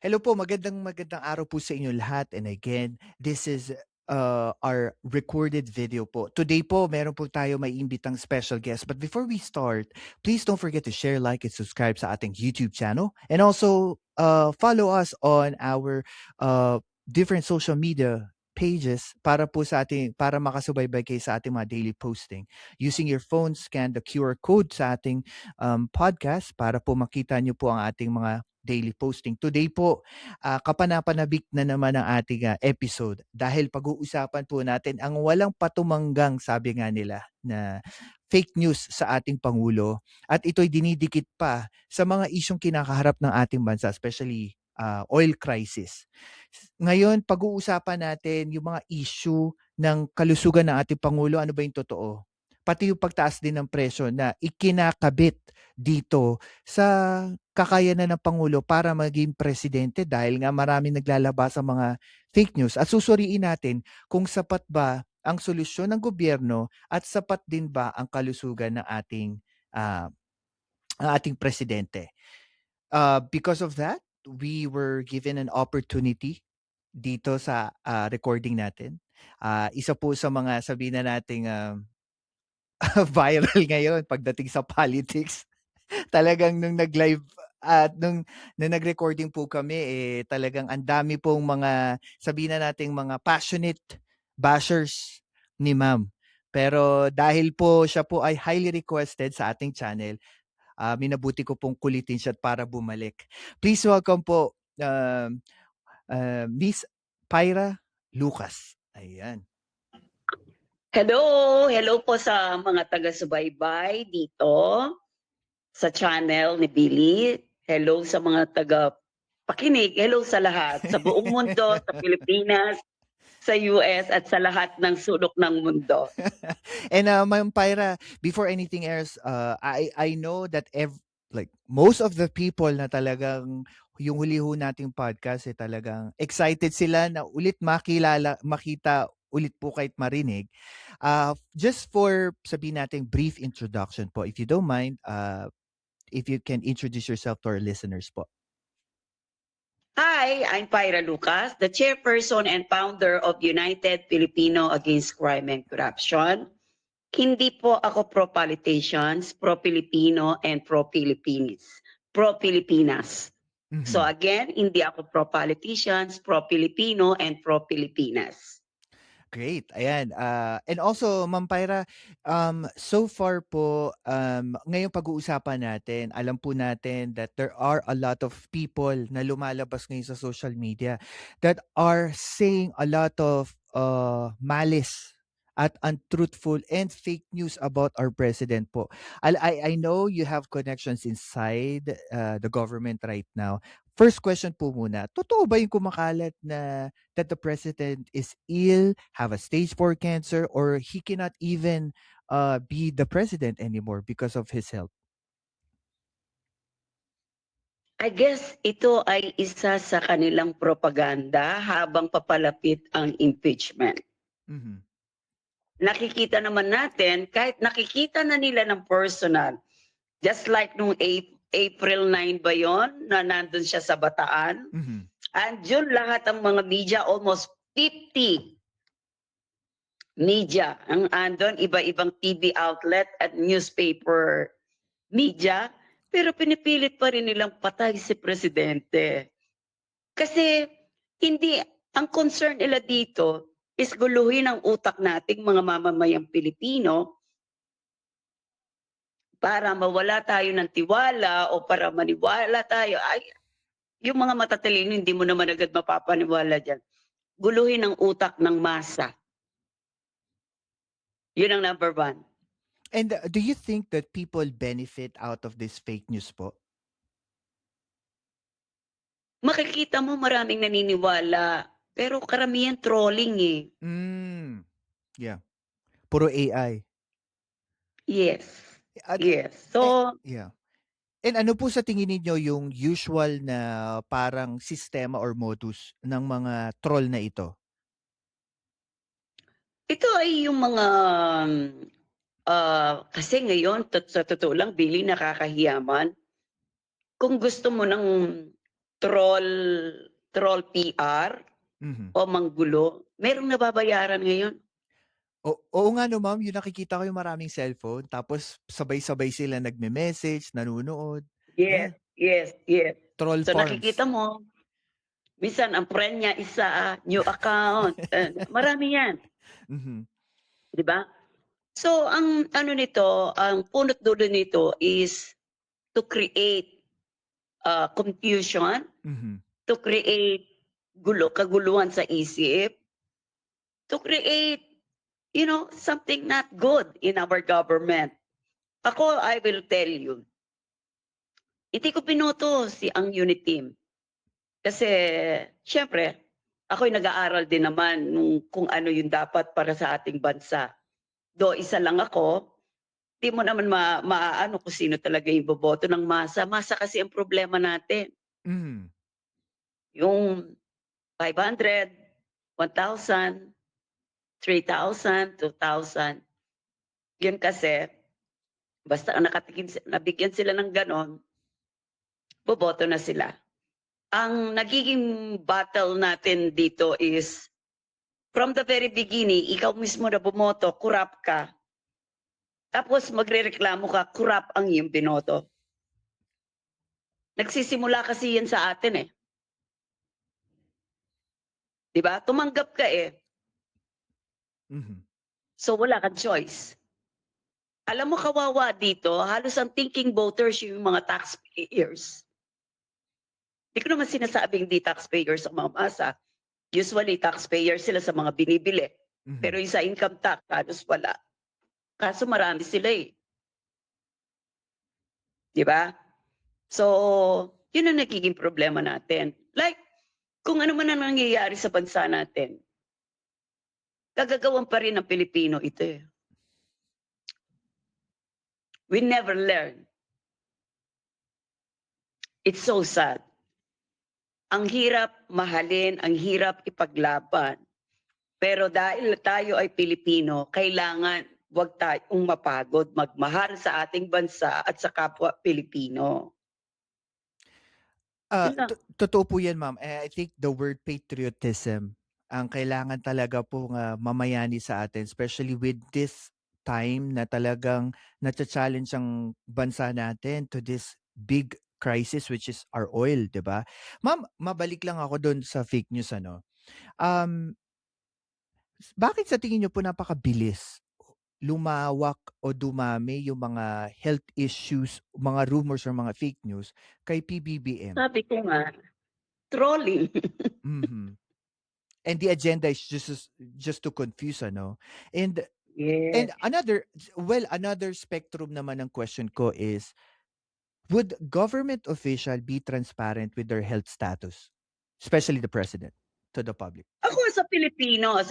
Hello po, magandang araw po sa inyo lahat. And again, this is our recorded video po. Today po, meron po tayo may imbitang special guest. But before we start, please don't forget to share, like, and subscribe sa ating YouTube channel. And also, follow us on our different social media pages para makasubaybay kayo sa ating mga daily posting. Using your phone, scan the QR code sa ating podcast para po makita nyo po ang ating mga daily posting. Today po, kapanapanabik na naman ang ating episode dahil pag-uusapan po natin ang walang patumanggang, sabi nga nila, na fake news sa ating Pangulo at ito'y dinidikit pa sa mga isyong kinakaharap ng ating bansa, especially oil crisis. Ngayon, pag-uusapan natin yung mga issue ng kalusugan ng ating Pangulo. Ano ba yung totoo? Pati yung pagtaas din ng presyo na ikinakabit dito sa kakayanan ng Pangulo para maging presidente dahil nga maraming naglalabas sa mga fake news at susuriin natin kung sapat ba ang solusyon ng gobyerno at sapat din ba ang kalusugan ng ah, ating presidente. Because of that, we were given an opportunity dito sa recording natin. Isa po sa mga sabihin na nating viral ngayon pagdating sa politics. Talagang nung nag-live at nung nag-recording po kami, talagang ang dami pong mga sabihin na nating mga passionate bashers ni ma'am. Pero dahil po siya po ay highly requested sa ating channel, minabuti ko pong kulitin siya para bumalik. Please welcome po, Miss Pyra Lucas. Ayan. Hello po sa mga taga-subaybay dito sa channel ni Billy. Hello sa mga taga-pakinig. Hello sa lahat, sa buong mundo, sa Pilipinas, sa US at sa lahat ng sulok ng mundo. And Ma'am Pyra, before anything else, I know that like most of the people na talagang yung huli ho nating podcast talagang excited sila na ulit makita ulit po kahit marinig. Just for sabihin nating brief introduction po, if you don't mind, if you can introduce yourself to our listeners po. Hi, I'm Pyra Lucas, the chairperson and founder of United Filipino Against Crime and Corruption. Hindi po ako pro-politicians, pro-Filipino, and pro-Filipinas. So Mhm. again, hindi ako pro-politicians, pro-Filipino, and pro-Filipinas. Great. Ayan. And also, Ma'am Pyra, so far po, ngayong pag-uusapan natin, alam po natin that there are a lot of people na lumalabas ngayon sa social media that are saying a lot of malice at untruthful and fake news about our president po. I know you have connections inside the government right now. First question po muna, totoo ba yung kumakalat na that the president is ill, have a stage 4 cancer, or he cannot even be the president anymore because of his health? I guess ito ay isa sa kanilang propaganda habang papalapit ang impeachment. Mhm. Nakikita naman natin, kahit nakikita na nila ng personal, just like nung April 9 ba yon na nandun siya sa Bataan, Mhm. andun lahat ang mga media, almost 50 media ang andun, iba-ibang TV outlet at newspaper media, pero pinipilit pa rin nilang patay si Presidente. Kasi hindi, ang concern nila dito is guluhin ang utak nating mga mamamayang Pilipino para mawala tayo ng tiwala o para maniwala tayo. Ay, yung mga matatalino, hindi mo naman agad mapapaniwala dyan. Guluhin ang utak ng masa. Yun ang number one. And do you think that people benefit out of this fake news po? Makikita mo maraming naniniwala, pero karamihan trolling eh. Mm. Yeah. Puro AI. Yes. At, Yes. eh, So, yeah. And ano po sa tingin ninyo yung usual na parang sistema or modus ng mga troll na ito? ito ay yung mga kasi ngayon sa totoo lang, Billy, nakakahiyaman. Kung gusto mo ng troll PR Mhm. o manggulo, merong nababayaran ngayon. Oo nga 'no, ma'am, yung nakikita ko yung maraming cellphone tapos sabay-sabay sila nagme-message, nanonood. Yes, Yeah, yes, yes. troll So farms. nakikita mo, minsan ang friend niya isa, new account, marami 'yan, Mhm, 'di ba? So ang ano nito, ang punot dulo nito is to create, confusion, mhm, to create kaguluhan sa isip, to create, something not good in our government. Ako, I will tell you, hindi ko binoto ang unit team. Kasi siyempre, ako'y nag-aaral din naman kung ano yung dapat para sa ating bansa. Though isa lang ako, di mo naman maaano kung sino talaga yung boboto ng masa. Masa kasi ang problema natin. mhm. Yung 500, 1,000, 3,000, 2,000. Yun kasi, basta nabigyan sila ng ganon, boboto na sila. Ang nagiging battle natin dito is, from the very beginning, ikaw mismo na bumoto, corrupt ka. Tapos magrereklamo ka, corrupt ang iyong binoto. Nagsisimula kasi yan sa atin eh. 'Di ba? Tumanggap ka eh. Mhm. So wala kang choice. Alam mo kawawa dito, halos ang thinking voters yung mga taxpayers. Hindi ko naman sinasabing di taxpayers ang mga masa. Usually taxpayers sila sa mga binibili. Pero Mhm. yung sa income tax, halos wala. Kaso marami sila eh. 'Di ba? So, yun ang nagiging problema natin. Like, kung ano man ang nangyayari sa bansa natin, kagagawan pa rin ng Pilipino ito eh. We never learn. It's so sad. Ang hirap mahalin, ang hirap ipaglaban. Pero dahil tayo ay Pilipino, kailangan wag tayong mapagod magmahal sa ating bansa at sa kapwa Pilipino. Yun lang. Totoo po 'yan, ma'am. I think the word patriotism ang kailangan talaga pong, mamayani sa atin, especially with this time na talagang nacha-challenge ang bansa natin to this big crisis which is our oil, 'di ba? Ma'am, mabalik lang ako dun sa fake news ano. Um, Bakit sa tingin niyo po napakabilis lumawak o dumami yung mga health issues, mga rumors or mga fake news kay PBBM? Sabi ko nga, trolling. Mhm. And the agenda is just to confuse ano. And Yes. another spectrum naman ng question ko is, would government official be transparent with their health status? Especially the president to the public. Ako as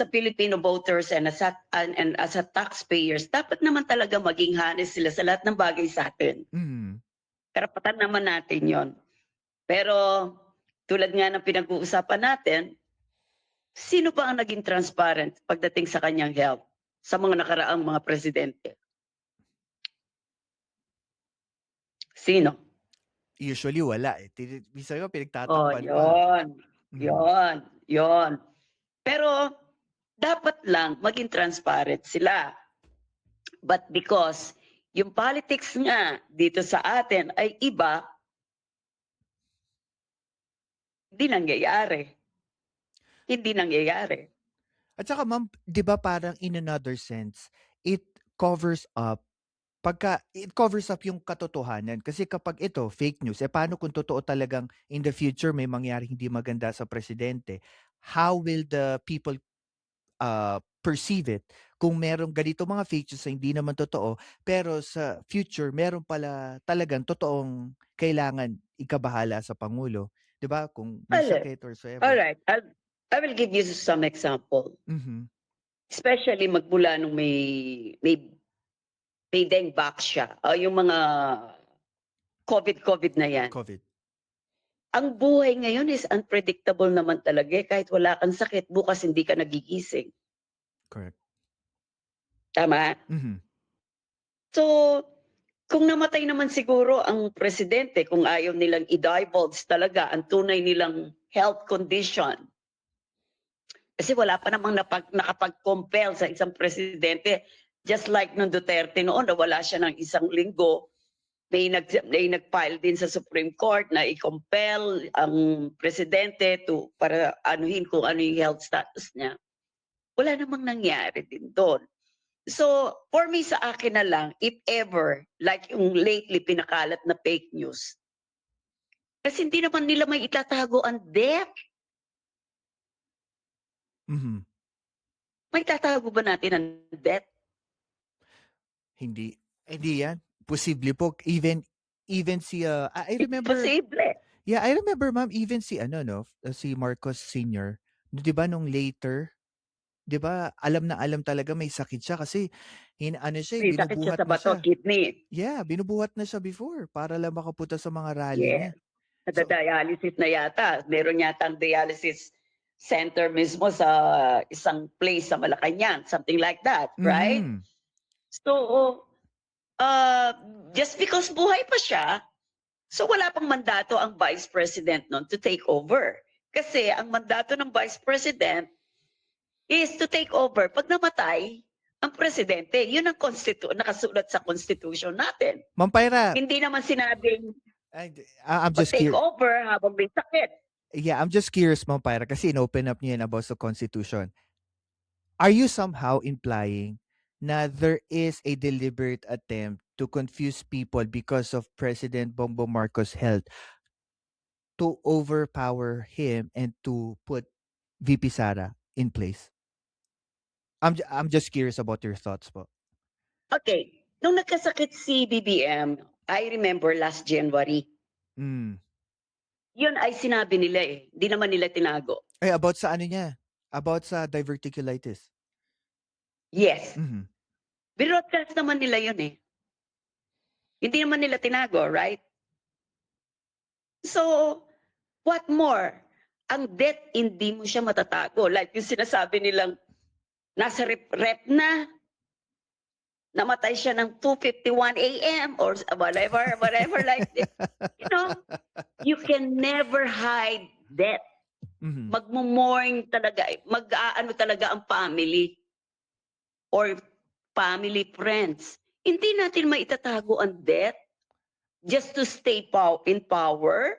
a Filipino voters and as a taxpayers, dapat naman talaga maging honest sila sa lahat ng bagay sa atin. Mhm. Karapatan naman natin 'yon. Pero tulad nga ng pinag-uusapan natin, sino ba ang naging transparent pagdating sa kanyang health sa mga nakaraang mga presidente? Sino? Usually wala, eh. Minsan nga Oh, pinagtatakpan pa. 'yon. Mhm. 'Yon, 'yon. Pero dapat lang maging transparent sila. But because yung politics nga dito sa atin ay iba, hindi nangyayari. Hindi nangyayari. At saka ma'am, 'di ba parang in another sense, it covers up yung katotohanan. Kasi kapag ito fake news, eh, paano kung totoo talagang in the future may mangyaring hindi maganda sa presidente? How will the people, perceive it kung merong ganito mga fake news na hindi naman totoo, pero sa future meron pala talagang totoong kailangan ikabahala sa pangulo, 'di ba? Kung may Alright, sakit or whatsoever. alright. I will give you some example. Mhm. Especially magmula nung may dengue siya, yung mga COVID na yan. COVID, Ang buhay ngayon is unpredictable naman talaga eh. Kahit wala kang sakit, bukas hindi ka nagigising. correct. Tama? Mhm. So, Kung namatay naman siguro ang presidente, kung ayaw nilang i-divulge talaga ang tunay nilang health condition, kasi wala pa namang nakapag-compel sa isang presidente. Just like nung Duterte noon, nawala siya ng isang linggo, may nag-file din sa Supreme Court na i-compel ang presidente para anuhin kung ano yung health status niya. Wala namang nangyari din doon. So, for me, sa akin na lang, if ever, like yung lately pinakalat na fake news, kasi hindi naman nila may itatago ang death. Mhm. May tatago ba natin ang death? Hindi. Hindi yan. Posible po. Even si, I remember, Imposible. yeah, I remember, ma'am, even si, ano, no, si Marcos Sr., di ba, nung later, di ba, alam na alam talaga may sakit siya kasi, ano siya, May sakit siya binubuhat sa na bato, siya. kidney. Yeah, binubuhat na siya before para lang makapunta sa mga rally niya. Yes. So, Nada-dialysis na yata. Meron yatang dialysis center mismo sa isang place sa Malacanang. Something like that, right? mhm. So, uh, just because buhay pa siya, so wala pang mandato ang Vice President nun to take over. Kasi ang mandato ng Vice President is to take over. Pag namatay ang presidente, yun ang nakasulat sa Constitution natin. Ma'am Pyra, Hindi naman sinabing I'm just mag-take curious. over habang may sakit. Yeah, I'm just curious, Ma'am Pyra, kasi in-open up niyo yan about the Constitution. Are you somehow implying na there is a deliberate attempt to confuse people because of President Bongbong Marcos' health to overpower him and to put VP Sara in place? I'm just curious about your thoughts po. Okay, nung nagkasakit si BBM, I remember last January, Mm. yun ay sinabi nila eh. Hindi naman nila tinago. About sa ano niya? About sa diverticulitis. Yes. Mhm. Broadcast naman nila yun eh. Hindi naman nila tinago, right? So, what more? Ang death, hindi mo siya matatago. Like yung sinasabi nilang, nasa rep na, namatay siya ng 2:51 a.m. or whatever like this. You know, you can never hide death. Mhm. Magmo-mourn talaga, mag-aano talaga ang family or family friends. Hindi natin maitatago ang death just to stay in power.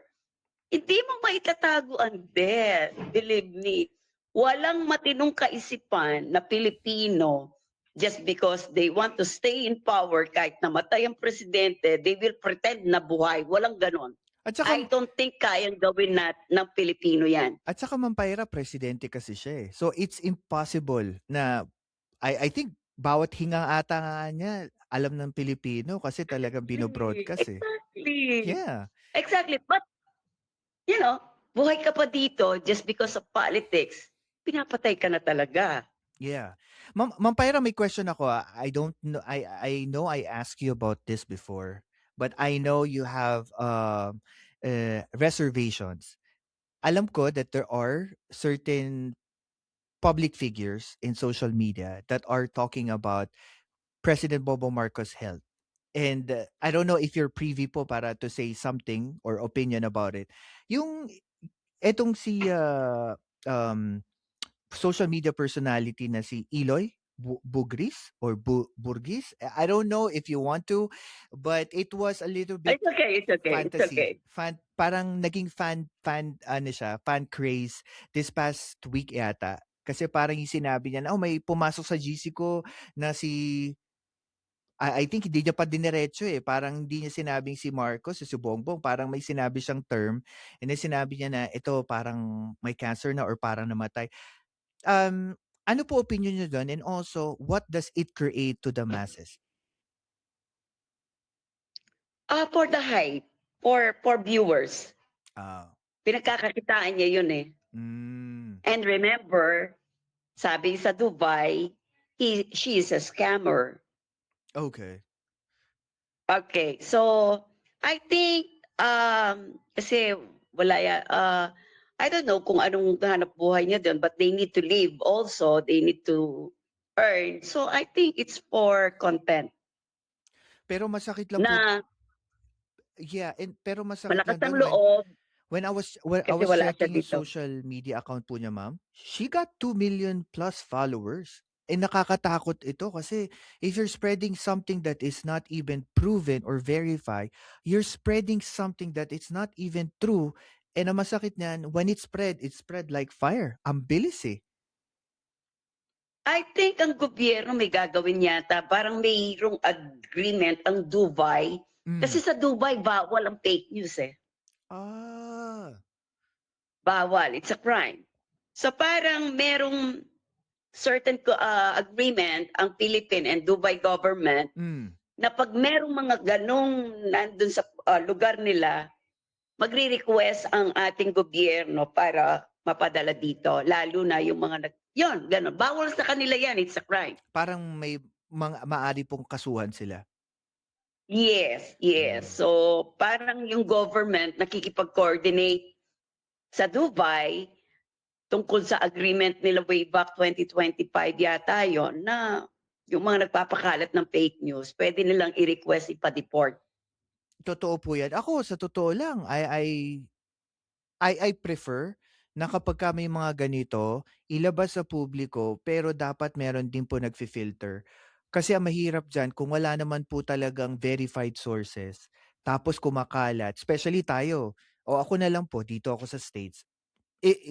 Hindi mo maitatago ang death. Believe me. Walang matinong kaisipan na Pilipino just because they want to stay in power kahit namatay ang presidente, they will pretend na buhay. Walang ganon. At saka I don't think kayang gawin ng Pilipino yan. Ma'am Pyra, presidente kasi siya eh. So it's impossible na I think bawat hinga ata nga niya alam ng Pilipino kasi talagang bino-broadcast eh. Exactly. Yeah. Exactly. But, you know, buhay ka pa dito just because of politics. Pinapatay ka na talaga. Yeah. Ma'am Pyra, may question ako. I don't know I know I asked you about this before, but I know you have reservations. Alam ko that there are certain public figures in social media that are talking about President Bobo Marcos' health. And I don't know if you're privy po para to say something or opinion about it. Yung etong si um, social media personality na si Eloy Bugris or Burgis. I don't know if you want to, but it was a little bit It's okay, it's okay, it's fantasy. okay. Parang naging ano siya, fan craze this past week yata. Kasi parang yung sinabi niya na, oh, may pumasok sa GC ko na si I think hindi niya pa diniretso eh. Parang hindi niya sinabing si Marcos, si Bongbong. Parang may sinabi siyang term. And then sinabi niya na ito parang may cancer na or parang namatay. Ano po opinion niyo doon? And also, what does it create to the masses? For the hype, for viewers, Ah, pinagkakakitaan niya yun eh. mm, And remember, sabi sa Dubai, she is a scammer. okay. Okay, so I think kasi wala I don't know kung anong hanap buhay niya doon, but they need to live also, they need to earn. So I think it's for content. Pero masakit lang po na yeah, pero masakit malakas lang ang dun loob when I kasi was wala siya checking yung dito. social media account po niya, ma'am, she got 2 million plus followers. Nakakatakot ito kasi if you're spreading something that is not even proven or verified, you're spreading something that it's not even true. Ang masakit niyan, when it spread like fire. Ang bilis eh. I think ang gobyerno may gagawin yata, parang mayroong agreement ang Dubai, kasi Mm. sa Dubai bawal ang fake news, eh. Ah. Bawal, it's a crime. So parang merong certain agreement ang Philippine and Dubai government Mm. na 'pag merong mga gano'ng nandun sa, lugar nila, magre-request ang ating gobyerno para mapadala dito, lalo na yung mga 'yun gano'n. Bawal sa kanila 'yan, it's a crime. Parang may mga maaari pong kasuhan sila. Yes, yes. Mm. So, parang yung government nakikipag-coordinate sa Dubai tungkol sa agreement nila way back 2025 yata yon na yung mga nagpapakalat ng fake news, pwede nilang i-request ipa-deport. Totoo po 'yan. Ako sa totoo lang, I prefer na kapagka may mga ganito, ilabas sa publiko pero dapat meron din po nagfi-filter. Kasi ang mahirap diyan kung wala naman po talagang verified sources, tapos kumakalat, especially tayo, o ako na lang po, dito ako sa States,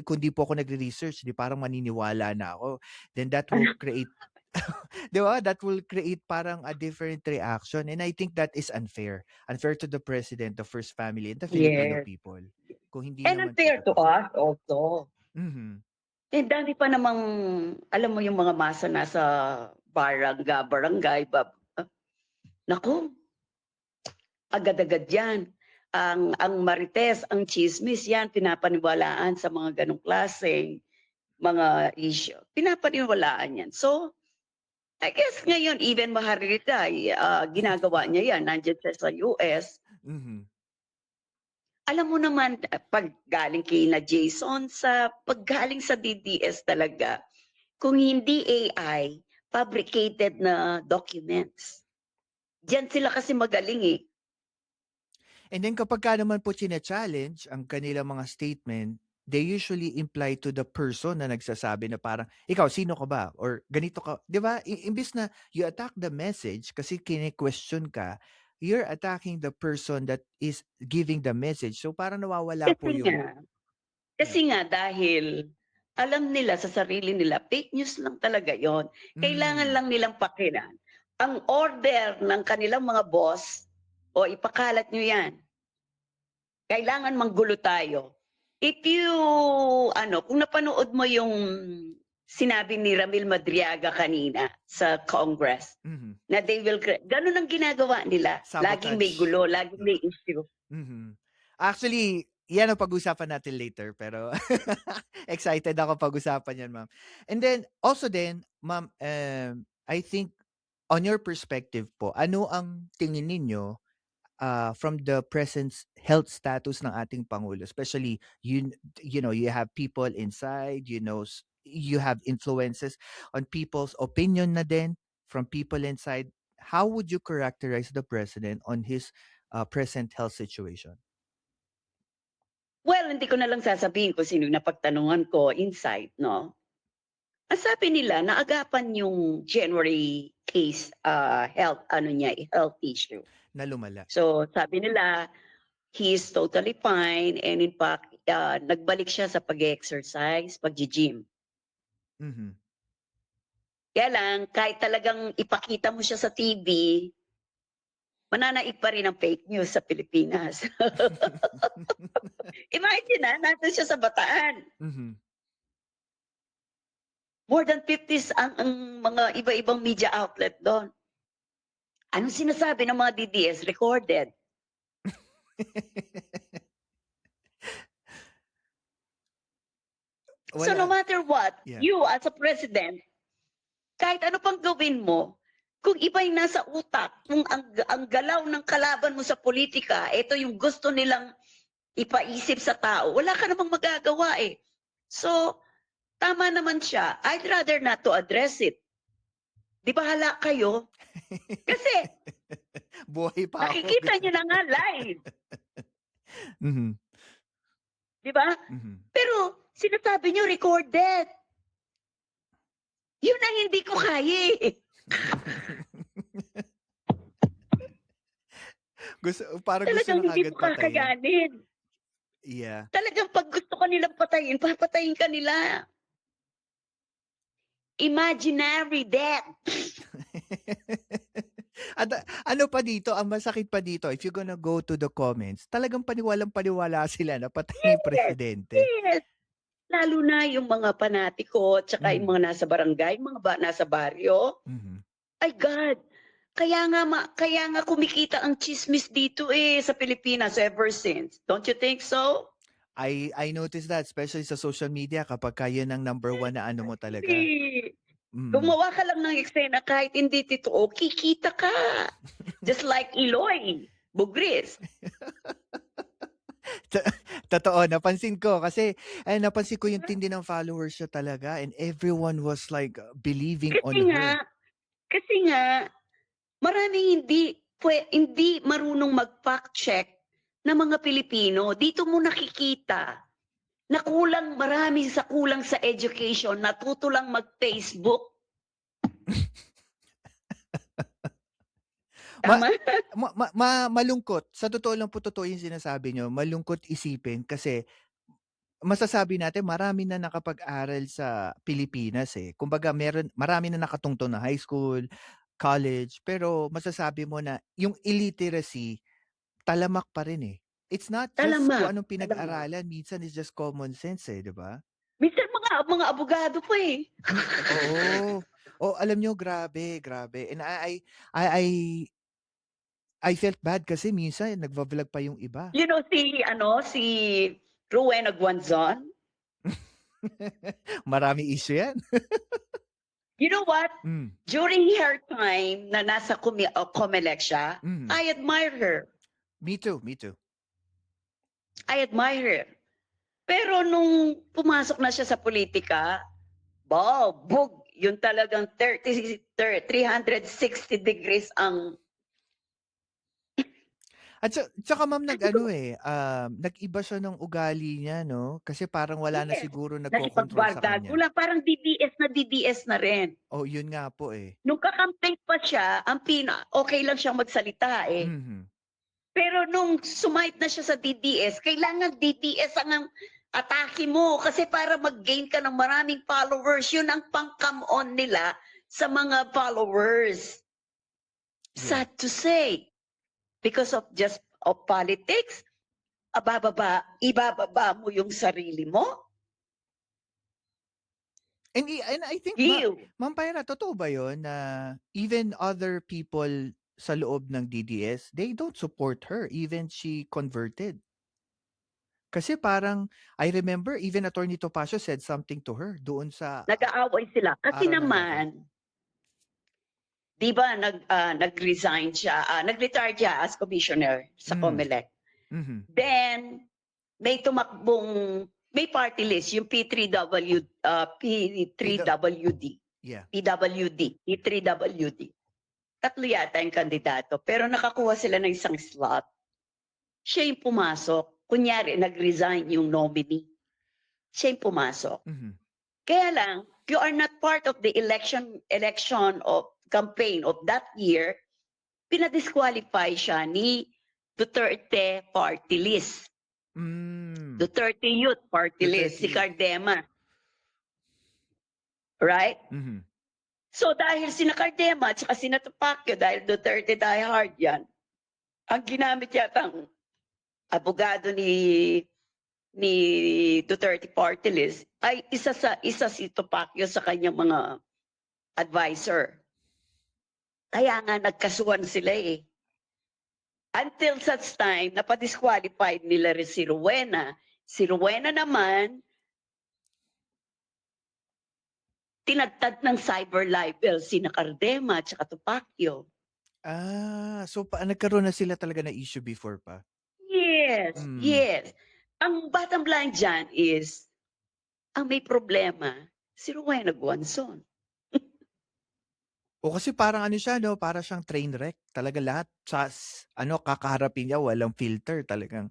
kung di po ako nagre-research, 'di parang maniniwala na ako. Then that will create 'di ba, that will create parang a different reaction and I think that is unfair. Unfair to the president, the first family, and the Filipino Yes. people. Kung hindi And naman po unfair to totoo. us also. Mhm. Eh, dami pa namang, alam mo yung mga masa nasa barangay, naku, agad-agad yan. Ang marites, ang tsismis yan, pinapaniwalaan sa mga ganong klaseng mga issue. Pinapaniwalaan yan. So, I guess ngayon, even Maharlika, ginagawa niya yan. Nandiyan siya sa US. Mhm. Alam mo naman, 'pag galing kina Jason, pag galing sa DDS talaga, kung hindi AI, fabricated na documents. Diyan sila kasi magaling, eh. And then kapagka naman po china-challenge ang kanilang mga statement, they usually imply to the person na nagsasabi na parang, "Ikaw sino ka ba?" Or ganito ka, 'di ba? Imbes na you attack the message kasi kine-question ka, you're attacking the person that is giving the message. So parang nawawala Kasi po yung nga yeah. kasi nga dahil alam nila sa sarili nila, fake news lang talaga yon. Kailangan Hmm. lang nilang pakiran ang order ng kanilang mga boss, "O ipakalat niyo 'yan." Kailangan manggulo tayo. If you kung napanood mo yung sinabi ni Ramil Madriaga kanina sa Congress, Mhm. na gano'n ang ginagawa nila. Laging may Sabotage. gulo, laging Yeah. may issue. Mhm. Actually, 'yan ang pag-usapan natin later pero excited ako pag-usapan 'yan, ma'am. And then also then, ma'am, I think on your perspective po, ano ang tingin ninyo, from the present health status ng ating pangulo? Especially you know, you have people inside, you have influences on people's opinion na din from people inside. How would you characterize the president on his, present health situation? Well, hindi ko na lang sasabihin kung sino yung napagtanungan ko inside 'no. Ang sabi nila naagapan yung January case, health issue. Na lumala. So, sabi nila he is totally fine and in fact, nagbalik siya sa pag-e-exercise, paggi-gym. Mhm. Kaya lang kahit talagang ipakita mo siya sa TV, mananaig pa rin ang fake news sa Pilipinas. Imagine, nandun siya sa Bataan. Mhm. More than 50 ang mga iba-ibang media outlet do'n. Anong sinasabi ng mga DDS? Recorded. So no Wala. matter what, Yeah. you as a president, kahit ano pang gawin mo, kung iba yung nasa utak, kung ang galaw ng kalaban mo sa politika, ito yung gusto nilang ipaisip sa tao, wala ka namang magagawa eh. So, tama naman siya. I'd rather not to address it. Di bahala kayo. Kasi Buhay pa ako. Nakikita niyo na nga live, Mhm, 'di ba? mhm. Pero sinasabi niyo recorded. Yun ang hindi ko kaya, eh. Parang gusto Talagang na hindi ko kaagad patayin. kakayanin. Yeah. Talagang 'pag gusto ka nilang patayin, papatayin ka nila. Imaginary death. At ano pa dito, ang masakit pa dito, if you're gonna go to the comments, talagang paniwalang-paniwala sila na patay na yung Yes, presidente. yes. Lalo na yung mga panatiko tsaka yung Mhm, mga nasa barangay, mga nasa baryo. mhm. Ay God, kaya nga kumikita ang tsismis dito, eh, sa Pilipinas ever since. Don't you think so? I noticed that especially sa social media kapagka yun ang number one na ano mo talaga. Exactly. Mm. Gumawa ka lang ng eksena kahit hindi totoo, kikita ka. Just like Eloy Bugris. To totoo napansin ko kasi napansin ko yung tindi ng followers niya talaga and everyone was like believing Kasi on nga her. kasi nga maraming hindi marunong mag-fact check na mga Pilipino. Dito mo nakikita na kulang sa education, natuto lang mag-Facebook, Ma tama? malungkot, sa totoo lang po totoo yung sinasabi niyo, malungkot isipin kasi masasabi natin marami na nakapag-aral sa Pilipinas, eh. Kumbaga marami na nakatungtong na high school, college, pero masasabi mo na yung illiteracy talamak pa rin, eh. It's not just kung Talamak, anong talamak. pinag-aralan, minsan it's just common sense, eh, 'di ba? Minsan mga abogado pa, eh. Oo. Oh, alam niyo grabe, grabe and I I felt bad kasi minsan nagva-vlog pa yung iba. You know si Rowena Guanzon? Maraming issue 'yan. You know what? Hmm, During her time na nasa COMELEC siya, mhm. I admire her. Me too, me too. I admire her. Pero nung pumasok na siya sa politika, bug, yun talagang 360 degrees ang At tsaka ma'am sabi ko, nag-ano, eh, nag-iba siya ng ugali niya 'no, kasi parang wala na yes, siguro nagkokontrol sa nakipagbardago kanya. lang, parang DDS na rin. Oh, yun nga po, eh. Nung ka-campaign pa siya, okey lang siyang magsalita, eh. Mhm. Pero nung sumahit na siya sa DDS, kailangan DDS ang atake mo kasi para mag-gain ka ng maraming followers, yun ang pang-come on nila sa mga followers. Yeah. Sad to say, because of politics, ibababa mo yung sarili mo? And I think Ew. Ma'am Pyra, totoo ba yun na even other people sa loob ng DDS, they don't support her even she converted? Kasi parang I remember even Attorney Topacio said something to her doon sa Nag-aaway sila kasi araw ng gathering. naman, 'di ba nag-resign siya, nag-retire siya as commissioner sa Hmm, COMELEC. mhm. Then may tumakbong may party list yung Pida P3WD, yeah. P3WD. Tatlo yata yung kandidato pero nakakuha sila ng isang slot. Siya yung pumasok. Kunyari nag-resign yung nominee. Siya yung pumasok. Mhm. Kaya lang, you are not part of the election of campaign of that year, pinadisqualify siya ni Duterte Party List. Hmm, Duterte Youth Party List, Duterte si youth. Cardema. Right? Mhm. So dahil sina Cardema at saka sina Tupacio, dahil Duterte diehard yan, ang ginamit yata ang abogado ni Duterte Party List ay isa si Tupacio sa kanyang mga advisor. Kaya nga nagkasuhan sila, eh. Until such time na pa-disqualified nila rin si Rowena. Si Rowena naman tinadtad ng cyber libel sina Cardema at saka Tupacio. So nagkaroon na sila talaga ng issue before pa? Yes, Hmm. yes. Ang bottom line diyan is, ang may problema si Rowena Guanzon. O kasi parang ano siya 'no, para siyang train wreck. Talaga lahat ano, kakaharapin niya walang filter talagang.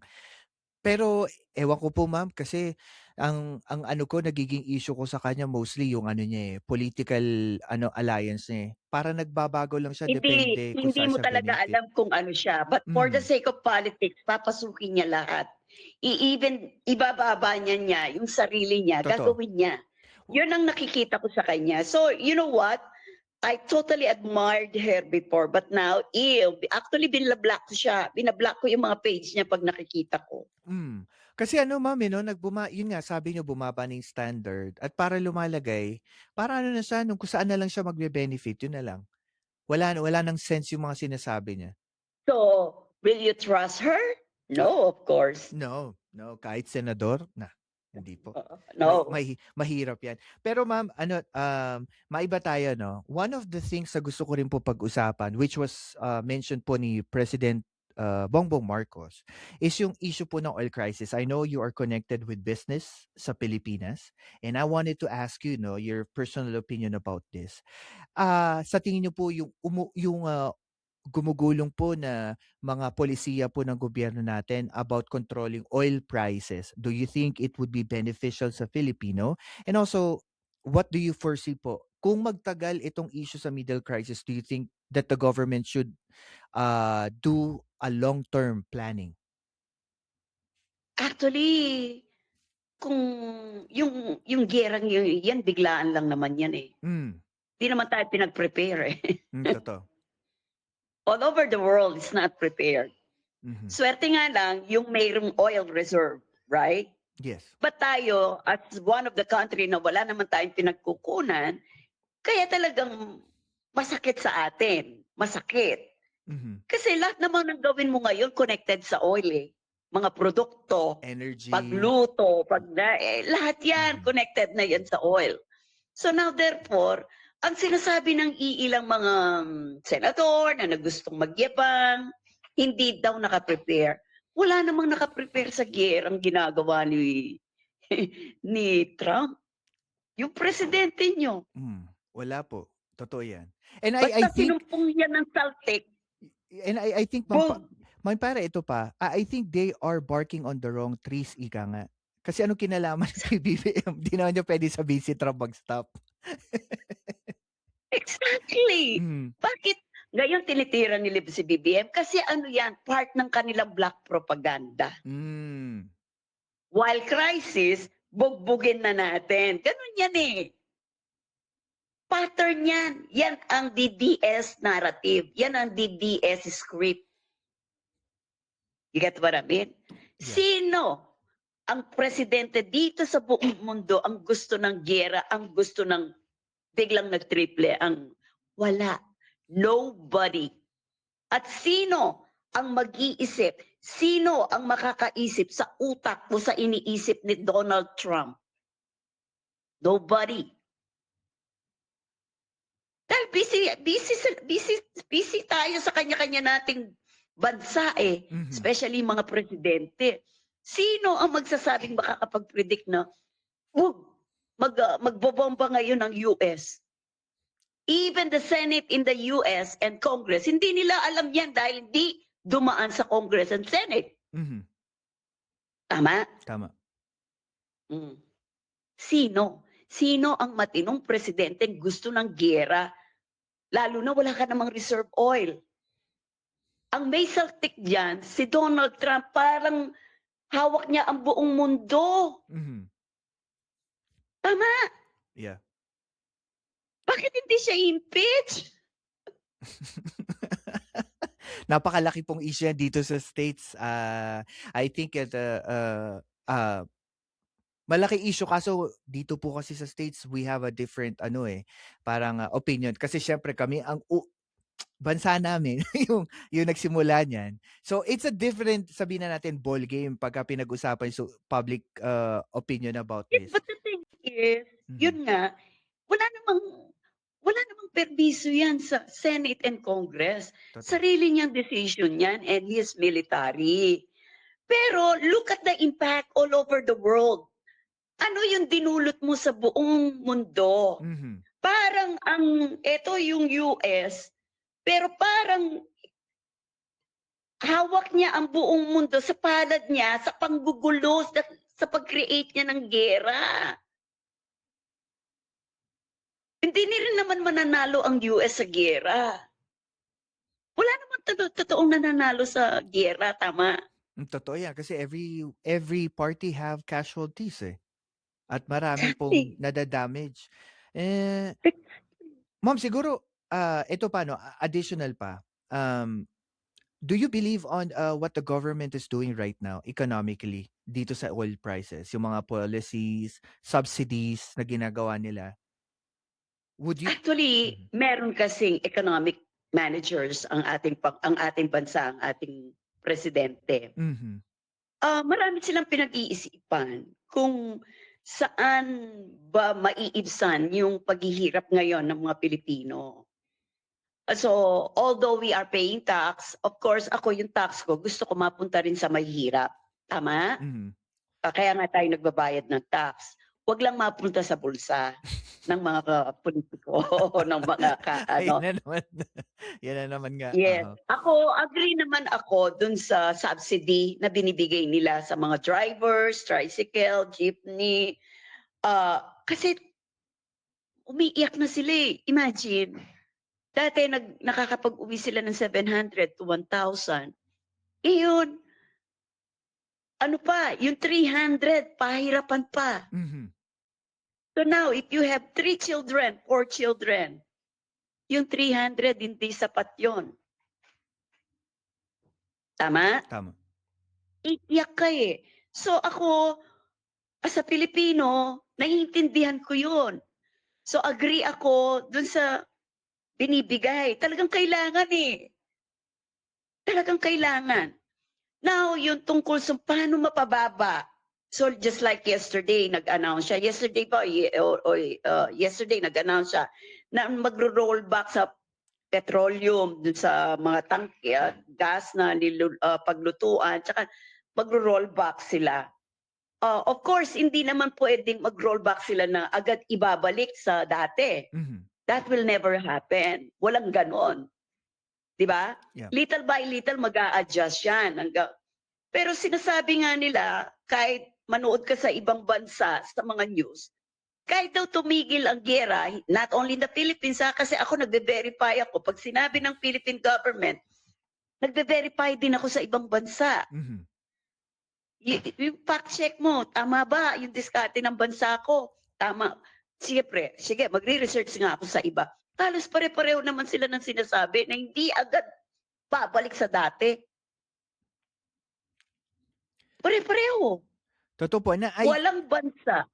Pero ewan ko po ma'am kasi ang ano ko nagiging issue ko sa kanya mostly yung ano niya, political ano, alliance niya, eh. Parang nagbabago lang siya Hindi depende kung hindi saan mo siya talaga benefit. alam kung ano siya, but for the Hmm, sake of politics papasukin niya lahat. Even ibababa niya yung sarili niya, totoo. gagawin niya. Yun ang nakikita ko sa kanya. So, you know what? I totally admired her before, but now, ew, actually binablock ko siya. Binablock ko yung mga page niya 'pag nakikita ko. Kasi ano ma'am, eh, 'no, yun nga sabi niyo bumaba na yung standard at para lumalagay, para ano na siya kung saan na lang siya magbe-benefit, yun na lang. Wala ng sense yung mga sinasabi niya. So, will you trust her? Ah, No, of course. no, no, kahit senador, hindi po. No. Mahirap 'yan. Pero ma'am ano, maiba tayo 'no. One of the things na gusto ko rin po pag-usapan which was, mentioned po ni President, Bongbong Marcos is yung issue po ng oil crisis. I know you are connected with business sa Pilipinas and I wanted to ask you 'no, your personal opinion about this. Sa tingin niyo po gumugulong po na mga polisiya po ng gobyerno natin about controlling oil prices. Do you think it would be beneficial sa Filipino? And also, what do you foresee po? Kung magtagal itong issue sa middle crisis, do you think that the government should do a long-term planning? Actually, kung yung giyerang yan biglaan lang naman yan, eh. Hmm, 'Di naman tayo pinag-prepare, eh. totoo. All over the world is not prepared. Mhm. Swerte nga lang yung mayroong oil reserve, right? Yes. But tayo, as one of the country na wala naman tayong pinagkukunan, kaya talagang masakit sa atin, masakit. Mhm. Kasi lahat naman ng gawin mo ngayon connected sa oil, eh. Mga produkto, Energy. pagluto, lahat yan Mhm. connected na yan sa oil. So now therefore, ang sinasabi ng iilang mga senador na gustong magyabang, hindi daw naka-prepare. Wala namang naka-prepare sa giyerang ginagawa ni ni Trump, yung presidente niyo. Wala po. Totoo 'yan. And I Basta think sinumpong yan ng saltik, I think boom! Ma'am Para ito pa, I think they are barking on the wrong trees, ika nga. Kasi anong kinalaman kay BBM, 'di naman niya puwedeng sabihin si Trump mag-stop. Exactly! Hmm, Bakit ngayon tinitira nila si BBM? Kasi ano yan, part ng kanilang black propaganda. hmm, While crisis, bugbugin na natin. Ganun yan eh. Pattern yan. Yan ang DDS narrative. Yan ang DDS script. You get what I mean? yeah. Sino ang presidente dito sa buong mundo ang gusto ng giyera, ang gusto ng biglang nag-triple? Ang wala. Nobody. At sino ang mag-iisip? Sino ang makakaisip sa utak o sa iniisip ni Donald Trump? Nobody. Dahil busy tayo sa kanya-kanya nating bansa, eh, Mhm, especially mga presidente. Sino ang magsasabing makakapag-predict na, "Wag, magbobomba ngayon ang US." Even the Senate in the US and Congress, hindi nila alam yan dahil hindi dumaan sa Congress and Senate. mhm, Tama? tama. Hmm. Sino? Sino ang matinong presidenteng gusto ng giyera, lalo na wala ka namang reserve oil? Ang may saltik diyan, si Donald Trump parang hawak niya ang buong mundo. Mhm, Tama, yeah. bakit hindi siya impeach? Napakalaki pong issue yan dito sa States. I think malaking issue kaso dito po kasi sa States we have a different ano, eh, parang, opinion. Kasi siyempre kami ang bansa namin yung nagsimula niyan. So, it's a different sabihin na natin ball game pagka pinag-usapan yung public, opinion about Yes, this. but the thing is, Mhm, yun nga, wala namang wala namang permiso yan sa Senate and Congress. totoo. Sarili niyang decision yan and he is military. Pero look at the impact all over the world. Ano yung dinulot mo sa buong mundo? Mhm, Parang eto yung US, pero parang hawak niya ang buong mundo sa palad niya, sa panggugulo, sa pag-create niya ng giyera. Hindi rin naman mananalo ang US sa giyera. Wala naman totoong nananalo sa giyera, tama? Totoo yan kasi every party have casualties eh. At marami pong Exactly. nada-damage. Ma'am siguro, ito pa 'no, additional pa. Do you believe on, what the government is doing right now economically dito sa oil prices? Yung mga policies, subsidies na ginagawa nila? Would you Actually, Mhm, meron kasing economic managers ang ating bansa, ang ating presidente. mhm, Marami silang pinag-iisipan kung saan ba maiibsan yung paghihirap ngayon ng mga Pilipino. So, although we are paying tax, of course, ako yung tax ko, gusto ko mapunta rin sa mahihirap. Tama? mhm. Kaya nga tayo nagbabayad ng tax. Huwag lang mapunta sa bulsa ng mga politiko o ng mga Ayun ano. na naman. Yan na naman nga, Yes. oo. Agree naman ako dun sa subsidy na binibigay nila sa mga drivers, tricycle, jeepney. Kasi umiiyak na sila eh. Imagine, dati nakakapag-uwi sila ng 700 to 1,000. Ngayon, ano pa, yung 300, pahirapan pa. Mhm, So now, if you have 3 children, 4 children, yung 300, hindi sapat yon. Tama? tama. Iiyak ka eh. So ako, as a Pilipino, naiintindihan ko yun. So agree ako dun sa binibigay. Talagang kailangan eh. Talagang kailangan. Now, yung tungkol sa paano mapababa. So just like yesterday, nag-announce siya. Yesterday pa, yesterday nag-announce siya na magro-roll back sa petroleum, dun sa mga tangke, gas na paglutuan, tsaka magro-roll back sila. Of course, hindi naman pwedeng mag-roll back sila na agad ibabalik sa dati. Mhm, That will never happen. Walang ganon. Di ba? yeah. Little by little, mag-a-adjust yan. Pero sinasabi nga nila, kahit manood ka sa ibang bansa, sa mga news, kahit daw tumigil ang giyera, not only in the Philippines, kasi ako nagbe-verify ako. Pag sinabi ng Philippine government, nagbe-verify din ako sa ibang bansa. Mhm. Yung fact check mo, tama ba yung diskarte ng bansa ko? Tama. Sige, magre-research nga ako sa iba. Halos pare-pareho naman sila ng sinasabi na hindi agad babalik sa dati. Pare-pareho. Totoo po na Walang bansa.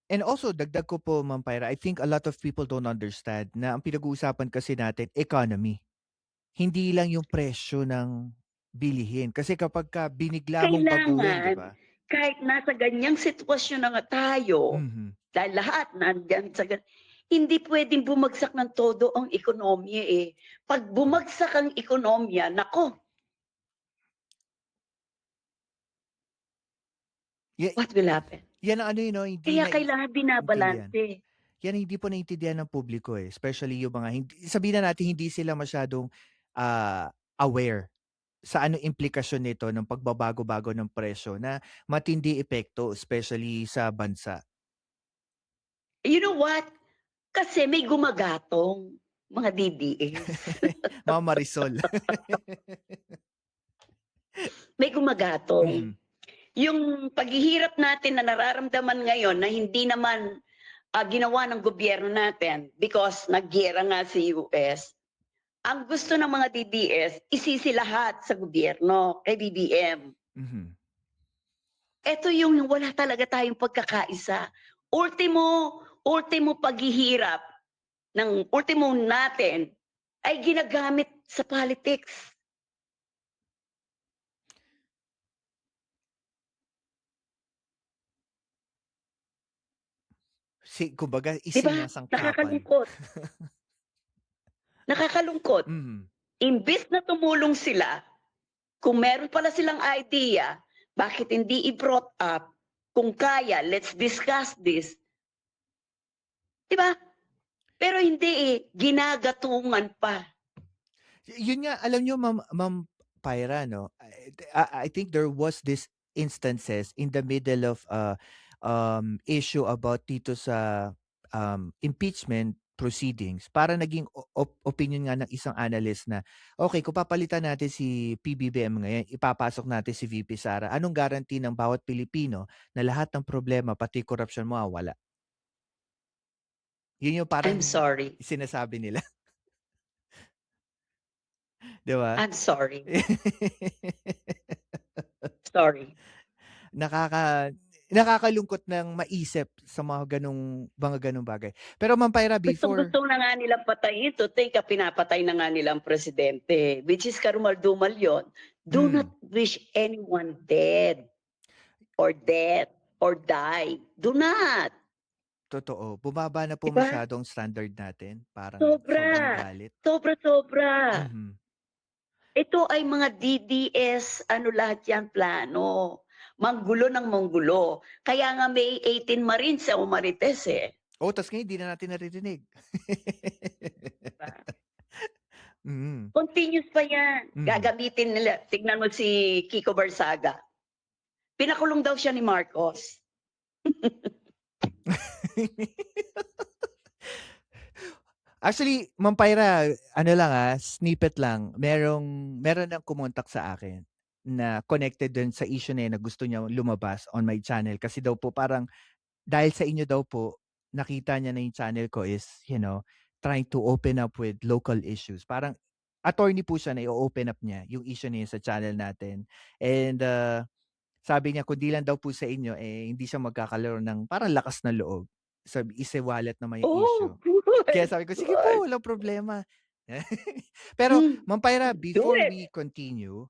and also dagdag ko po Ma'am Pyra, I think a lot of people don't understand na ang pinag-uusapan kasi natin economy. Hindi lang yung presyo ng bilihin. Kasi kapagka binigla mong baguhin, 'di Kailangan, ba? kahit nasa ganyang sitwasyon na nga tayo, Mhm. dahil lahat nandiyan hindi pwedeng bumagsak ng todo ang ekonomiya eh. Pag bumagsak ang ekonomiya, nako, Ya what will happen? yan ang ano, eh, 'no, hindi Kaya kailangan naiintindihan. binabalanse. Yan ang hindi po naiintindihan ng publiko, eh, especially yung mga sabihin na natin hindi sila masyadong, aware sa anong implikasyon nito ng pagbabago-bago ng presyo na matindi epekto especially sa bansa. You know what? Kasi may gumagatong, mga DDS. Mga Marisol. May gumagatong. Mhm, Yung paghihirap natin na nararamdaman ngayon na hindi naman ginawa ng gobyerno natin because nagyera nga si US, ang gusto ng mga DDS, isisi lahat sa gobyerno, kay BBM. mhm. Ito yung wala talaga tayong pagkakaisa. Ultimo paghihirap ng ultimo natin ay ginagamit sa politics. Kumbaga Di ba? isinasangkapan. Nakakalungkot. Nakakalungkot. Mhm. Imbis na tumulong sila, kung meron pala silang idea, bakit hindi i-brought up? Kung kaya, let's discuss this. Di ba? Pero hindi eh, ginagatungan pa. Yun nga, alam niyo, Ma'am Pyra, 'no, I think there was this instances in the middle of, issue about dito sa, impeachment proceedings. Para naging opinion nga ng isang analyst na, okay, kung papalitan natin si PBBM ngayon, ipapasok natin si VP Sara, anong guarantee ng bawat Pilipino na lahat ng problema, pati korapsiyon mawawala? Yun yung I'm parang sorry. sinasabi nila, 'di ba? I'm sorry. Sorry. Nakaka Nakakalungkot ng maisip sa mga gano'ng bagay. Pero Ma'am Pyra, before. Gustong-gusto na nga nilang patayin ito. Teka, pinapatay na nga nilang presidente, which is karumal-dumal yun. Do not Hmm, wish anyone dead or death or die. Do not. totoo. Bumaba na po Diba? masyado ang standard natin, parang sobrang Sobra. galit. Sobra-sobra. Mhm. Ito ay mga DDS, ano lahat yan, plano. Manggulo ng manggulo. Kaya nga may 18 Marines sa Umarites eh. Tas ngayon hindi na natin naririnig. Diba? Mm, Continuous pa yan. mhm. Gagamitin nila. Tignan mo si Kiko Barsaga. Pinakulong daw siya ni Marcos. Actually, Ma'am Pyra, ano lang, snippet lang. Meron ng kumontak sa akin na connected dun sa issue na yun, na gusto niya lumabas on my channel kasi daw po parang dahil sa inyo daw po, nakita niya na yung channel ko is, trying to open up with local issues. Parang attorney po siya na i-open up niya yung issue na yun sa channel natin. And sabi niya kung di lang daw po sa inyo, hindi siya magkakaroon ng parang lakas ng loob. Sabi, ise-wallet naman yung issue. Oh, good. Kaya sabi ko, sige Good. po, walang problema. Pero, Hmm. Ma'am Pyra, Do before it. we continue,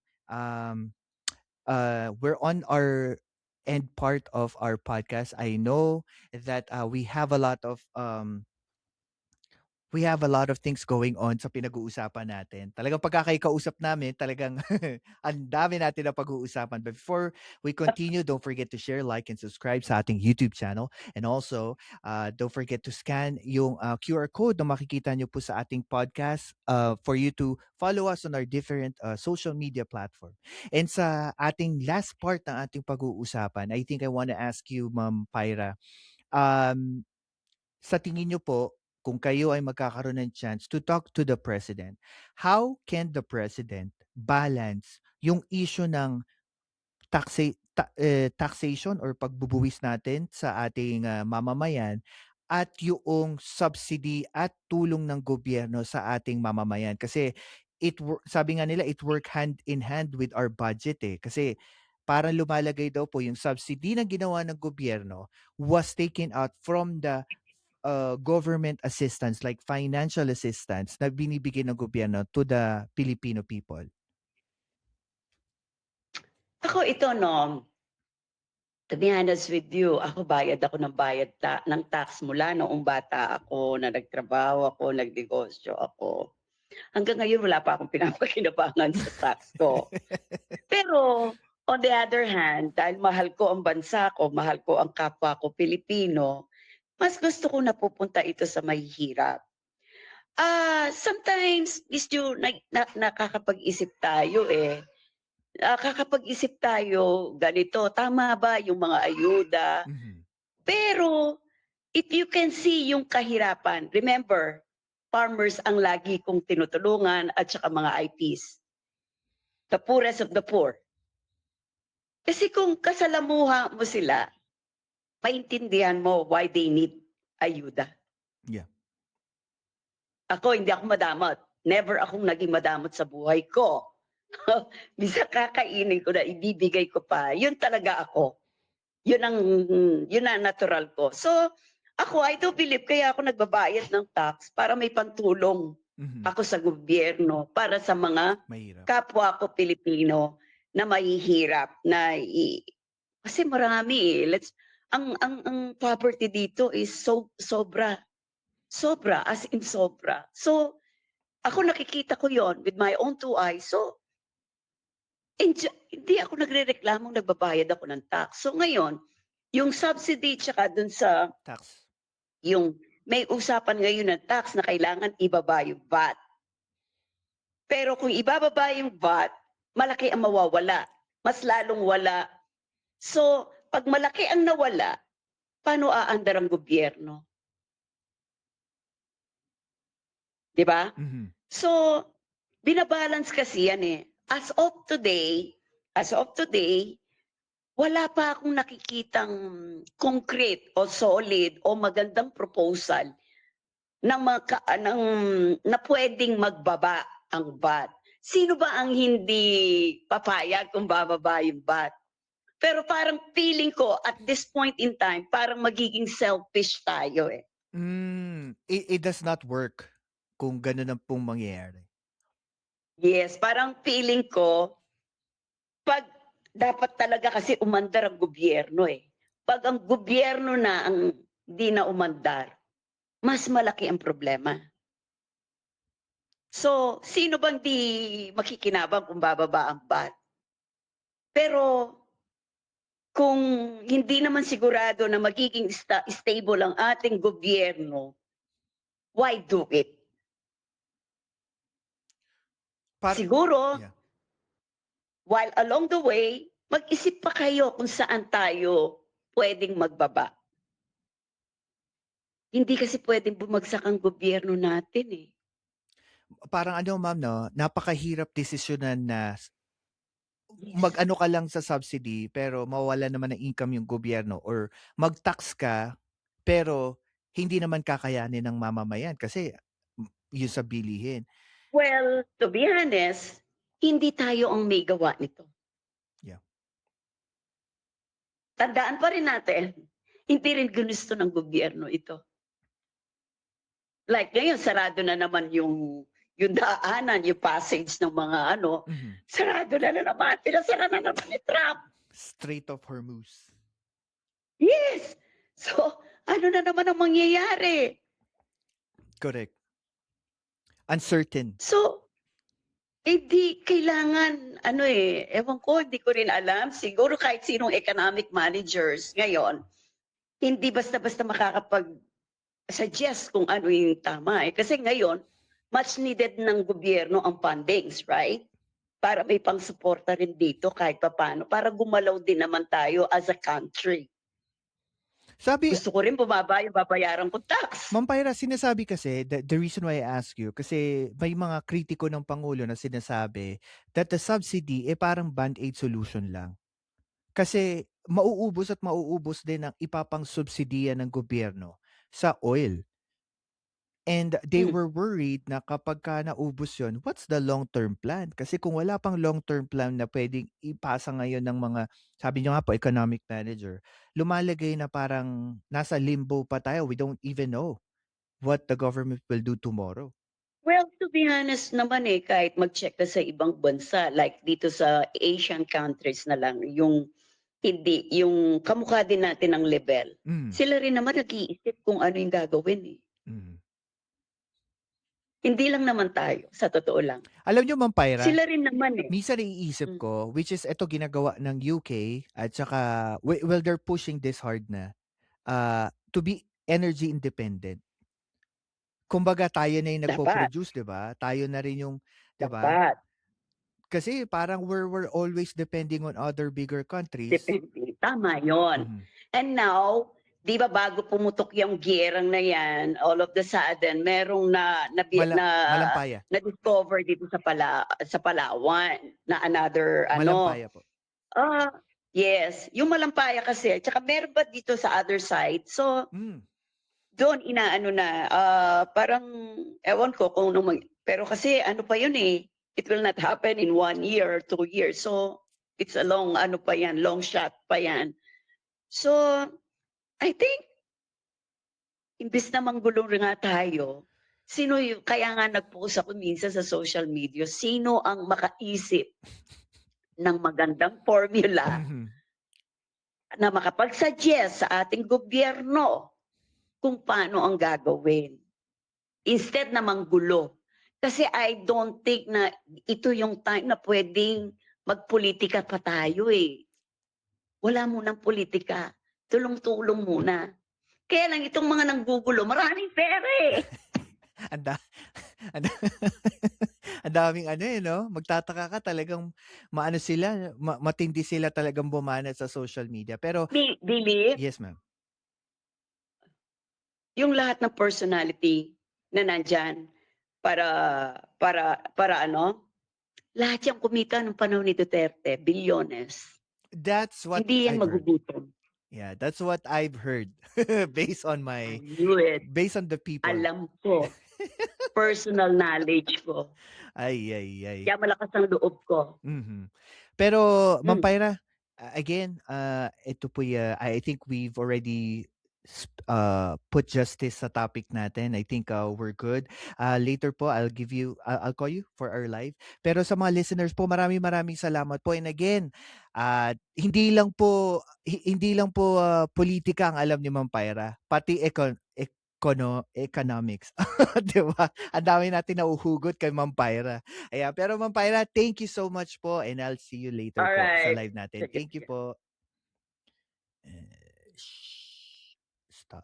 we're on our end part of our podcast. I know that we have a lot of things going on sa pinag-uusapan natin. Talagang pagkakaikausap namin, talagang ang dami natin na pag-uusapan. But before we continue, don't forget to share, like, and subscribe sa ating YouTube channel. And also, don't forget to scan yung QR code na makikita nyo po sa ating podcast for you to follow us on our different social media platform. And sa ating last part ng ating pag-uusapan, I think I want to ask you, Ma'am Pyra, um, sa tingin niyo po, kung kayo ay magkakaroon ng chance to talk to the president, how can the president balance yung issue ng taxation or pagbubuwis natin sa ating mamamayan at yung subsidy at tulong ng gobyerno sa ating mamamayan? Kasi sabi nga nila, it work hand in hand with our budget eh. Kasi parang lumalagay daw po yung subsidy na ginawa ng gobyerno was taken out from the government assistance, like financial assistance na binibigay ng gobyerno to the Filipino people. Ako ito, no, to be honest with you, ako bayad ng tax mula noong bata ako na nagtrabaho ako, nagnegosyo ako. Hanggang ngayon wala pa akong pinapakinabangan sa tax ko. Pero on the other hand, dahil mahal ko ang bansa ko, mahal ko ang kapwa ko Pilipino, mas gusto ko napupunta ito sa mahihirap. Sometimes Stu, nakakapag-isip tayo eh. Nakakapag-isip tayo ganito, tama ba yung mga ayuda? Mhm. Pero if you can see yung kahirapan, remember, farmers ang lagi kong tinutulungan at saka mga IPs. The poorest of the poor. Kasi kung kasalamuha mo sila, maintindihan mo why they need ayuda. Yeah. Ako, hindi ako madamot. Never akong naging madamot sa buhay ko. Bisa kakainin ko na ibibigay ko pa. Yun talaga ako. Yun ang natural ko. So, ako, I do believe, kaya ako nagbabayad ng tax para may pantulong Mhm. ako sa gobyerno para sa mga Mahirap. kapwa ko Pilipino na mahihirap kasi marami eh. Ang poverty dito is sobra. Sobra, as in sobra. So, ako nakikita ko yon with my own two eyes. So, hindi ako nagrereklamong nagbabayad ako ng tax. So ngayon, yung subsidy tsaka dun sa Tax. yung may usapan ngayon ng tax na kailangan ibaba yung VAT. Pero kung ibababa yung VAT, malaki ang mawawala. Mas lalong wala. So, pag malaki ang nawala, paano aandar ang gobyerno? 'Di ba? Mhm. So, binabalance kasi yan eh. As of today, wala pa akong nakikitang concrete o solid o magandang proposal ng na pwedeng magbaba ang VAT. Sino ba ang hindi papayag kung bababa yung VAT? Pero parang feeling ko at this point in time, parang magiging selfish tayo eh. It does not work kung gano'n ang pong mangyayari. Yes, parang feeling ko, pag dapat talaga kasi umandar ang gobyerno eh. Pag ang gobyerno na ang di na umandar, mas malaki ang problema. So, sino bang di makikinabang kung bababa ang VAT? Pero kung hindi naman sigurado na magiging stable ang ating gobyerno, why do it? Par Siguro, yeah. while along the way, mag-isip pa kayo kung saan tayo pwedeng magbaba. Hindi kasi pwedeng bumagsak ang gobyerno natin eh. Parang ano ma'am 'no, napakahirap desisyonan na Yes. mag-ano ka lang sa subsidy pero mawawalan naman ng income yung gobyerno or mag-tax ka, pero hindi naman kakayanin ng mamamayan kasi yun sa bilihin. Well, to be honest, hindi tayo ang may gawa nito. Yeah. Tandaan pa rin natin, hindi rin ginusto ng gobyerno ito. Like ngayon, sarado na naman yung daanan, yung passage ng mga ano, Mhm. sarado na naman, pinasara na naman ni Trump. Strait of Hormuz. Yes! So, ano na naman ang mangyayari? Correct. Uncertain. So, di kailangan, ano eh, ewan ko, hindi ko rin alam. Siguro kahit sinong economic managers ngayon, hindi basta-basta makakapag-suggest kung ano yung tama eh. Kasi ngayon, much needed ng gobyerno ang fundings, right? Para may pang-suporta rin dito kahit papaano, para gumalaw din naman tayo as a country. Sabi Gusto ko rin bumaba yung babayaran kong tax. Ma'am Pyra, sinasabi kasi, the reason why I ask you, kasi may mga kritiko ng Pangulo na sinasabi that the subsidy parang band-aid solution lang. Kasi mauubos at mauubos din ang ipapang subsidiya ng gobyerno sa oil. And they Hmm. were worried na kapagka naubos yun, what's the long-term plan? Kasi kung wala pang long-term plan na pwedeng ipasa ngayon ng mga, sabi niyo nga po, economic manager, lumalagay na parang nasa limbo pa tayo. We don't even know what the government will do tomorrow. Well, to be honest naman eh, kahit mag-check ka sa ibang bansa, like dito sa Asian countries na lang, yung hindi, yung kamukha din natin ng level, Mm. sila rin naman nag-iisip kung ano yung gagawin eh. Mm. Hindi lang naman tayo, sa totoo lang. Alam niyo Ma'am Pyra, Sila rin naman eh. minsan naiisip Mm. ko, which is ito ginagawa ng UK at saka, well, they're pushing this hard na to be energy independent. Kumbaga tayo na yung Dapat, nagpo-produce, 'di ba? Tayo na rin yung, 'di ba? dapat. Kasi parang we're always depending on other bigger countries. Depende. Tama yon. Mhm. And now, di ba bago pumutok yung giyerang na yan, all of the sudden, merong Malampaya. na-discover dito sa Palawan na another ano. Malampaya po. Yes, yung Malampaya kasi, tsaka meron ba dito sa other side? So, Mm. doon inaano na, parang, ewan ko kung pero kasi ano pa yun eh, it will not happen in 1 year or 2 years. So, it's a long, ano pa yan, long shot pa yan. So, I think, imbis na manggulong nga tayo, kaya nga nag-post ako minsan sa social media, sino ang makaisip ng magandang formula Mhm. na makapag-suggest sa ating gobyerno kung paano ang gagawin. Instead na manggulo. Kasi I don't think na ito yung time na pwedeng magpolitika pa tayo eh. Wala munang politika. Tulong-tulong muna. Kaya lang itong mga nanggugulo, maraming pera eh. Anda Ang da ang daming ano, eh, 'no? Magtataka ka talagang maano sila, matindi sila talagang bumanat sa social media. Pero Billy, yes, ma'am. yung lahat ng personality na nandyan para para ano, lahat yang kumita nung panahon ni Duterte, bilyones. That's what Hindi yan I've heard. magugutom. Yeah, that's what I've heard based on I my knew it. based on the people. Alam ko. Personal knowledge ko. Ay, ay, ay. Kaya malakas ang loob ko. Mhm. Pero Ma'am Hmm. Pyra, again, ito po I think we've already put justice sa topic natin. I think we're good. Later po I'll call you for our live. Pero sa mga listeners po, maraming salamat po. And again, hindi lang po politika ang alam ni Ma'am Pyra, pati economics. 'Di ba? Ang dami natin nauhugot kay Ma'am Pyra. Ayan, pero Ma'am Pyra, thank you so much po and I'll see you later po sa Alright. live natin. Sige, Thank you sige. po. Stop.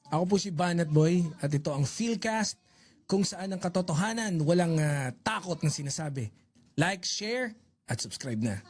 Ako po si Banat Boy at ito ang Philcast kung saan ang katotohanan walang takot na sinasabi. Like, share at subscribe na.